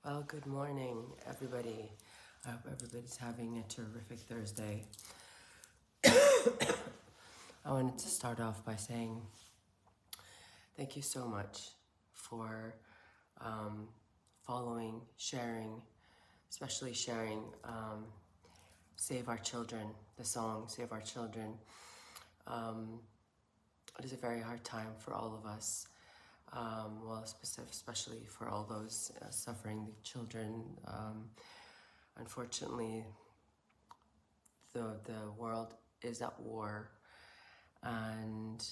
Well, good morning, everybody. I hope everybody's having a terrific Thursday. I wanted to start off by saying thank you so much for following, sharing, especially sharing Save Our Children, the song Save Our Children. It is a very hard time for all of us. Well, especially for all those suffering, the children. Unfortunately, the world is at war, and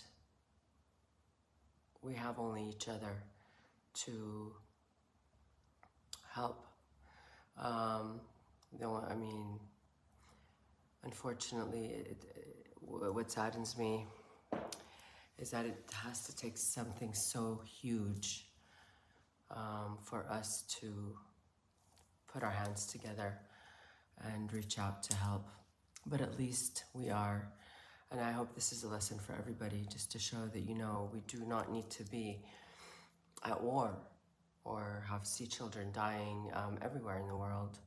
we have only each other to help. Unfortunately, what saddens me is that it has to take something so huge for us to put our hands together and reach out to help. But at least we are. And I hope this is a lesson for everybody, just to show that, we do not need to be at war or see children dying everywhere in the world.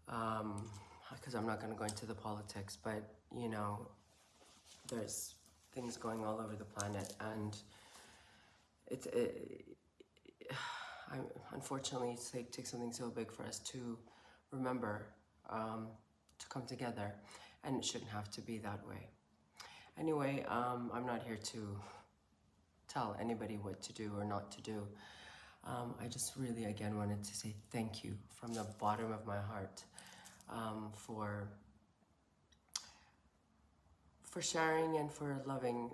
Because I'm not going to go into the politics, but there's things going all over the planet, and unfortunately it takes something so big for us to remember to come together, and it shouldn't have to be that way. Anyway, I'm not here to tell anybody what to do or not to do. I just really, again, wanted to say thank you from the bottom of my heart for sharing and for loving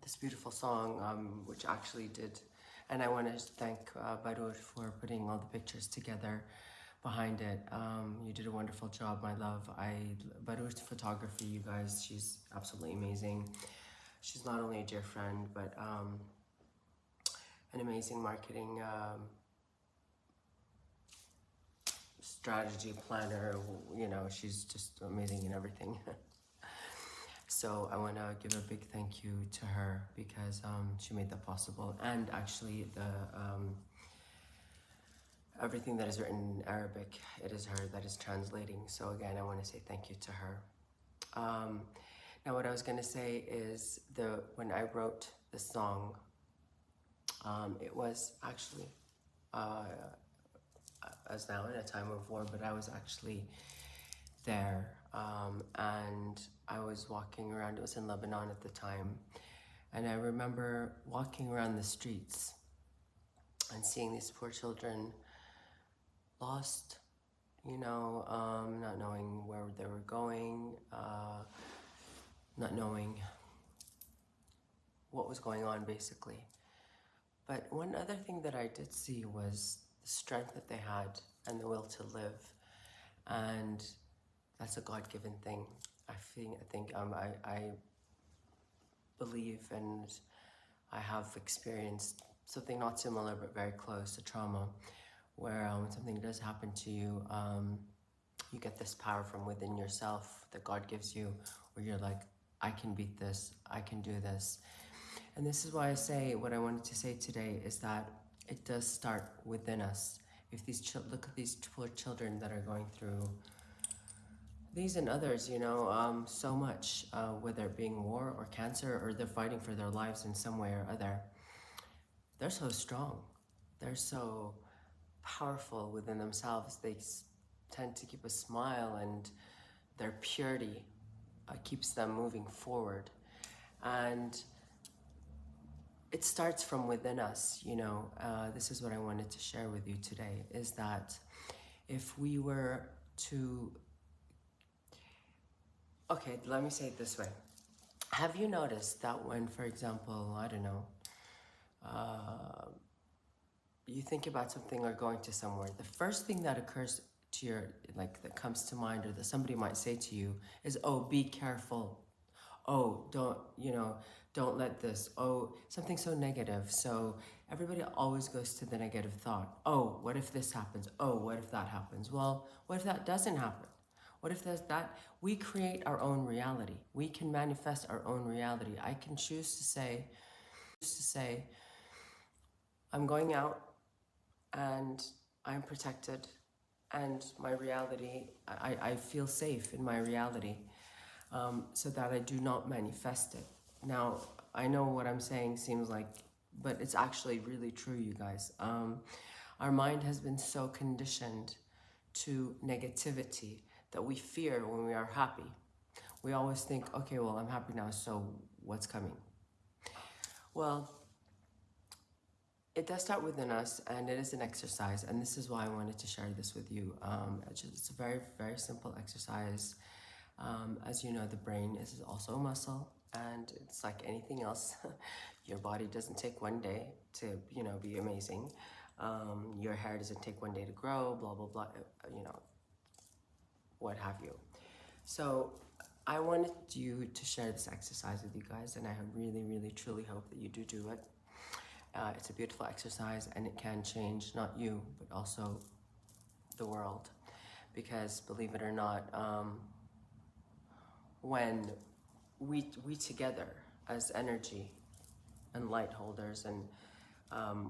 this beautiful song, which actually did. And I want to thank Barur for putting all the pictures together behind it. You did a wonderful job, my love. Barur's photography, you guys, she's absolutely amazing. She's not only a dear friend, but an amazing marketing strategy planner. She's just amazing in everything. So I want to give a big thank you to her, because she made that possible. And actually, everything that is written in Arabic, it is her that is translating. So again, I want to say thank you to her. Now, what I was going to say is, when I wrote the song, it was actually as now in a time of war, but I was actually there, and I was walking around. It was in Lebanon at the time, and I remember walking around the streets and seeing these poor children lost, not knowing where they were going, not knowing what was going on, basically. But one other thing that I did see was the strength that they had and the will to live, and that's a God-given thing. I believe, and I have experienced something not similar but very close to trauma, where when something does happen to you, you get this power from within yourself that God gives you, where you're like, I can beat this, I can do this. And this is why I say, what I wanted to say today is that it does start within us. If look at these poor children that are going through these and others, so much, whether it being war or cancer, or they're fighting for their lives in some way or other. They're so strong. They're so powerful within themselves. They tend to keep a smile, and their purity keeps them moving forward. And it starts from within us, This is what I wanted to share with you today, is that if we were to... Okay, let me say it this way. Have you noticed that when, for example, I don't know, you think about something or going to somewhere, the first thing that occurs to that comes to mind, or that somebody might say to you, is, oh, be careful. Oh, don't let this, oh, something so negative. So everybody always goes to the negative thought. Oh, what if this happens? Oh, what if that happens? Well, what if that doesn't happen? What if there's that? We create our own reality. We can manifest our own reality. I can choose to say, I'm going out and I'm protected, and my reality, I feel safe in my reality, so that I do not manifest it. Now, I know what I'm saying seems like, but it's actually really true, you guys. Our mind has been so conditioned to negativity that we fear when we are happy. We always think, okay, well, I'm happy now, so what's coming? Well, it does start within us, and it is an exercise, and this is why I wanted to share this with you. It's a very, very simple exercise. As you know, the brain is also a muscle, and it's like anything else. Your body doesn't take one day to, be amazing. Your hair doesn't take one day to grow, blah, blah, blah, what have you. So I wanted you to share this exercise with you guys, and I really, really, truly hope that you do it. It's a beautiful exercise, and it can change not you, but also the world. Because believe it or not, when we together as energy and light holders, and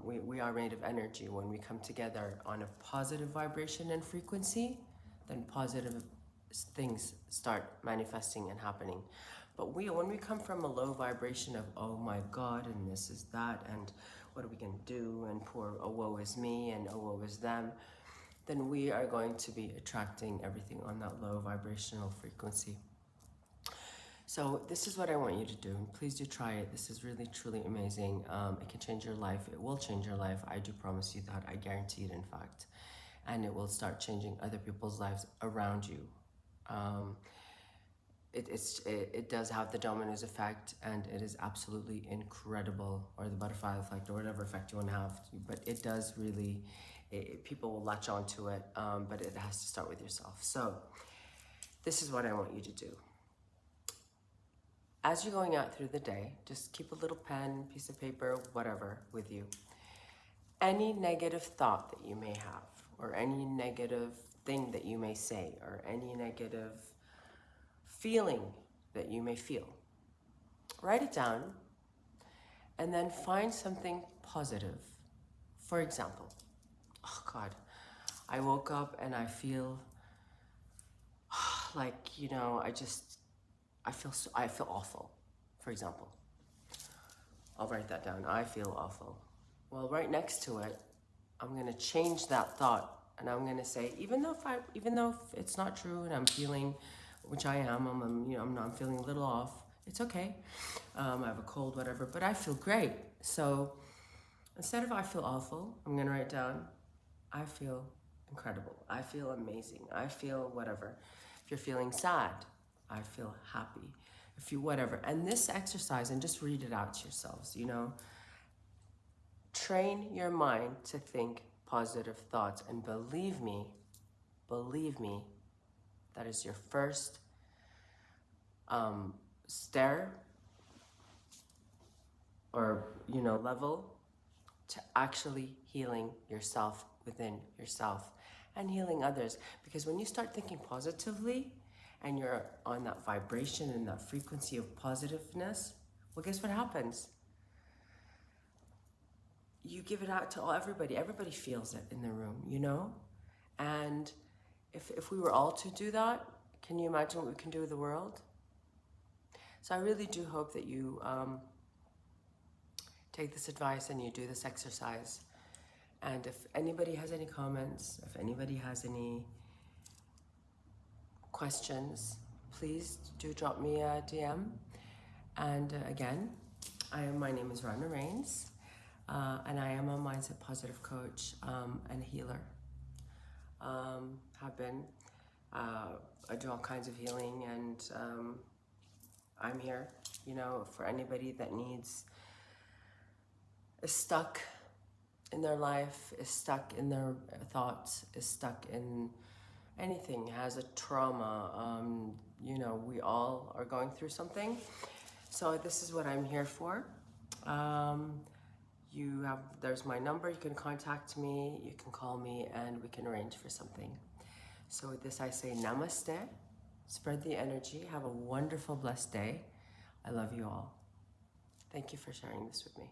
we are made of energy, when we come together on a positive vibration and frequency, then positive things start manifesting and happening. But when we come from a low vibration of, oh my God, and this is that, and what are we going to do, and poor, oh woe is me, and oh woe is them, then we are going to be attracting everything on that low vibrational frequency. So this is what I want you to do. Please do try it. This is really, truly amazing. It can change your life. It will change your life. I do promise you that. I guarantee it, in fact. And it will start changing other people's lives around you. It does have the dominoes effect, and it is absolutely incredible, or the butterfly effect, or whatever effect you want to have. But it does really, people will latch onto it, but it has to start with yourself. So this is what I want you to do. As you're going out through the day, just keep a little pen, piece of paper, whatever, with you. Any negative thought that you may have, or any negative thing that you may say, or any negative feeling that you may feel, write it down, and then find something positive. For example, oh God, I woke up and I feel like, I feel awful, for example. I'll write that down. I feel awful. Well, right next to it, I'm gonna change that thought, and I'm gonna say, even though it's not true, and I'm feeling, which I am, I'm feeling a little off. It's okay. I have a cold, whatever, but I feel great. So instead of I feel awful, I'm gonna write down, I feel incredible. I feel amazing. I feel whatever. If you're feeling sad, I feel happy. If you whatever. And this exercise, and just read it out to yourselves, train your mind to think positive thoughts. And believe me, that is your first stair, or level to actually healing yourself within yourself and healing others. Because when you start thinking positively, and you're on that vibration and that frequency of positiveness, well, guess what happens? You give it out to everybody. Everybody feels it in the room, And if we were all to do that, can you imagine what we can do with the world? So I really do hope that you take this advice and you do this exercise. And if anybody has any comments, if anybody has any questions, please do drop me a DM. And again, my name is Rana, and I am a mindset positive coach and healer. Have been. I do all kinds of healing, and I'm here, for anybody that is stuck in their life, is stuck in their thoughts, is stuck in anything, has a trauma. We all are going through something. So this is what I'm here for. There's my number. You can contact me, you can call me, and we can arrange for something. So with this, I say namaste. Spread the energy. Have a wonderful, blessed day. I love you all. Thank you for sharing this with me.